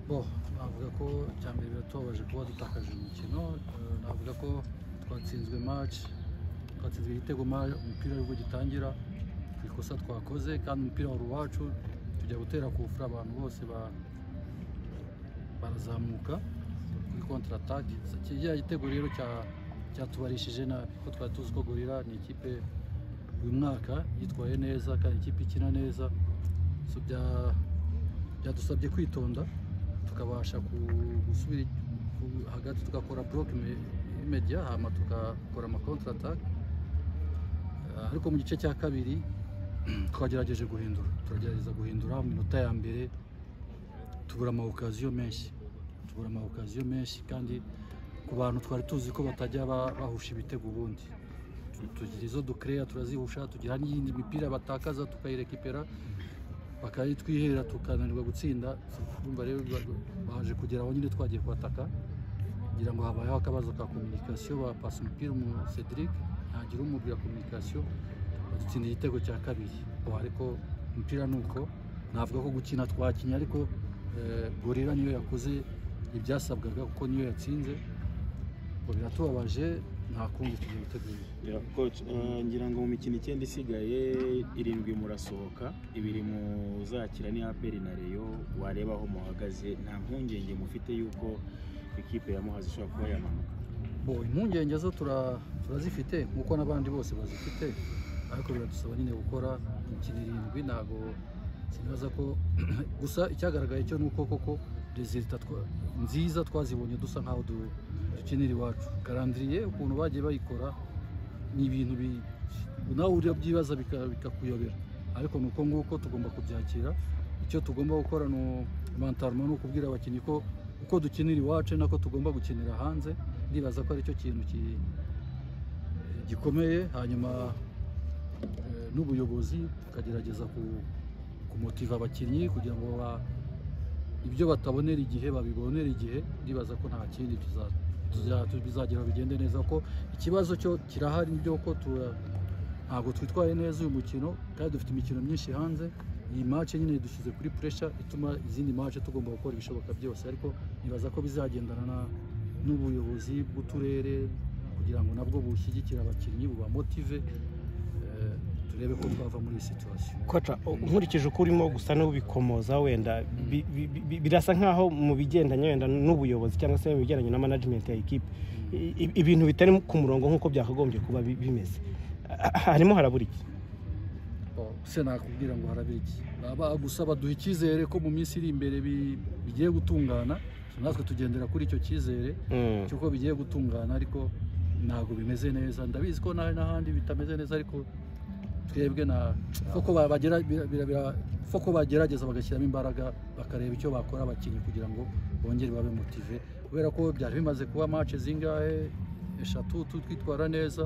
navuga ko cyambere biratubabaje kuba dutakaje umukino, navuga ko twatsinzwe match, twatsinzwe igitego umupira aribwo gitangira ku ikosa twakoze, kandi umupira wari uwacu, tujya gutera kufura abantu bose barazamuka kuri contre attaque. Kijya gitego rero cyatubarishije na ko twari tuzi ko Gorilla ni ikipe uyu mwaka yitwaye neza kandi ikipe ikina neza, so byadusabye kwitonda tukabasha gusubira hagati tugakora block media hama tukakora ama contre attaque, ariko mu gice cya kabiri twagerageje turagerageza guhindura mu minota ya mbere, tubura ama occasion menshi kandi ku bantu twari tuzi ko batajya bahusha ibitego ubundi, tugira izo ducrea turazihusha, tugira n'iyindi mipira batakaza tukayirekipera bakayitwihera tukananirwa gutsinda. Urumva rero baje kugera aho nyine twagiye kwataka, ngira ngo habayeho akabazo ka communication, bapasa umupira mu Cedric ntagira umubwira communication, dutsinda igitego cya kabiri. Ariko umupira nuko navuga ko gukina twakinya, ariko Gorilla niyo yakoze ibyasabwaga kuko niyo yatsinze, biratubabaje, nta kundi tugiye gutegura. Coach, ngira ngo mu mikino 9 isigaye 7 murasohoka, 2 muzakira ni APR na Rayon, wareba aho muhagaze, nta mpungenge mufite yuko ikipe ya Muhazi ishobora kuba yamanuka? Impungenge zo turazifite nkuko n'abandi bose bazifite, ariko biradusaba nyine gukora imikino 7, ntago sinaza ko gusa icyagaragaye cyo nuko koko resultat nziza twazibonye, dusa nkaho dukinira iwacu. Calendrier ukuntu bagiye bayikora ni ibintu nawe uri byibaza bikakuyobera, ariko nuko nguko tugomba kubyakira. Icyo tugomba gukora no mentalement no kubwira abakinnyi ko uko dukinira iwacu nako tugomba gukinira hanze. Ndibaza ko ari cyo kintu gikomeye, hanyuma n'ubuyobozi tukagerageza kumotiva abakinnyi kugira ngo ibyo batabonera igihe babibonera igihe. Ndibaza ko nta kindi bizagera bigende neza, ko ikibazo cyo kirahari byo ko ntabwo twitwaye neza uyu mukino, kandi dufite imikino myinshi hanze. Iyi match nyine dushyize kuri pressure ituma izindi match tugomba gukora ibishoboka byose, ariko nibaza ko bizagendana n'ubuyobozi bw'uturere kugira ngo nabwo bushyigikira abakinnyi bubamotive, turebe ko twava muri iyi situation. Kocha, nkurikije uko urimo gusa n'ubikomoza, wenda birasa nkaho mu bigendanye wenda n'ubuyobozi cyangwa se mu bigendanye na management ya equipe ibintu bitari ku murongo nk'uko byakagombye kuba bimeze, harimo harabura iki? Se nakubwira ngo harabira iki, gusa baduha icyizere ko mu minsi iri imbere bigiye gutungana, natwe tugendera kuri icyo cyizere cy'uko bigiye gutungana, ariko ntabwo bimeze neza. Ndabizi ko n'ahandi bitameze neza, ariko twebwe foko bagerageza bagashyiramo imbaraga bakareba icyo bakora abakinnyi kugira ngo bongere babe motive, kubera ko byari bimaze kuba match zingahe 3 twitwara neza.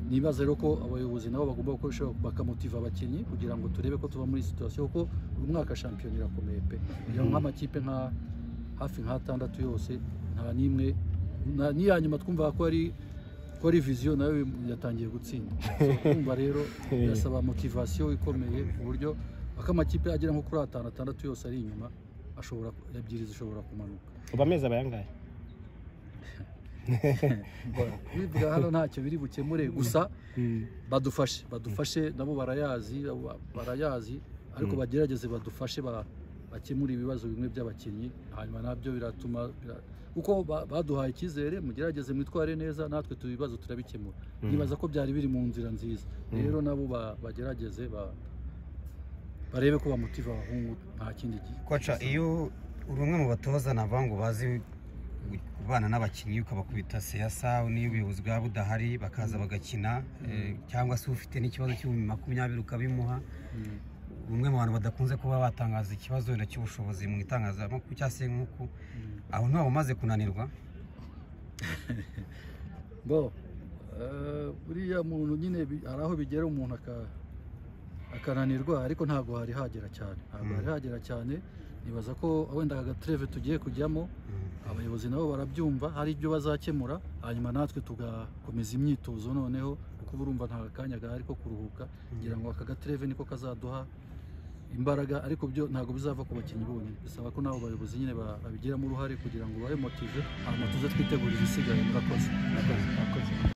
Nibaza rero ko abayobozi nabo bagomba gukoresha bakamotiva abakinnyi kugira ngo turebe ko tuba muri situation, kuko uyu mwaka shampiyona irakomeye pe, nk'amakipe hafi nka 6 yose nta nimwe niya nyuma twumva ko ari vision nayo yatangiye gutsinda. Kumva rero birasaba motivation ikomeye ku buryo akamakipe agera nko kuri 5 yose ari inyuma, ebyiri zishobora kumanuka. Ubameze abayangaye bivuga hano ntacyo biri bukemure, gusa badufashe nabo barayazi, ariko bagerageze badufashe bakemura ibibazo bimwe by'abakinnyi, hanyuma nabyo biratuma uko baduhaye icyizere, mugerageze mwitware neza, natwe tubibazo turabikemura. Nibaza ko byari biri mu nzira nziza, rero nabo bagerageze barebe ko bamotiva abahungu, nta kindi gihe. Kocha, iyo uri umwe mu batoza navango bazi kubana n'abakinnyi ukabakubita seyasa, niyo ubuyobozi bwa budahari bakaza bagakina, cyangwa se ufite n'ikibazo cy'u20 ukabimuha, umwe mu bantu badakunze kuba batangaza ikibazo wenda cy'ubushobozi mu itangazamakuru cyangwa se nk'uko aho ntiwaba umaze kunanirwa? buriya muntu nyine hari aho bigera umuntu akananirwa, ariko ntabwo hari hagera cyane. Nibaza ko wenda agatreve tugiye kujyamo abayobozi nabo barabyumva, hari ibyo bazakemura, hanyuma natwe tugakomeza imyitozo noneho, kuko urumva nta kanya gahari ko kuruhuka. Ngira ngo aka gatreve niko kazaduha imbaraga ariko byo ntabwo bizava ku bakinnyi bonyine bisaba ko nabo bayobozi nyine babigiramo uruhare kugira ngo babe motive hanyuma tuze twitegurire isigaye. Murakoze.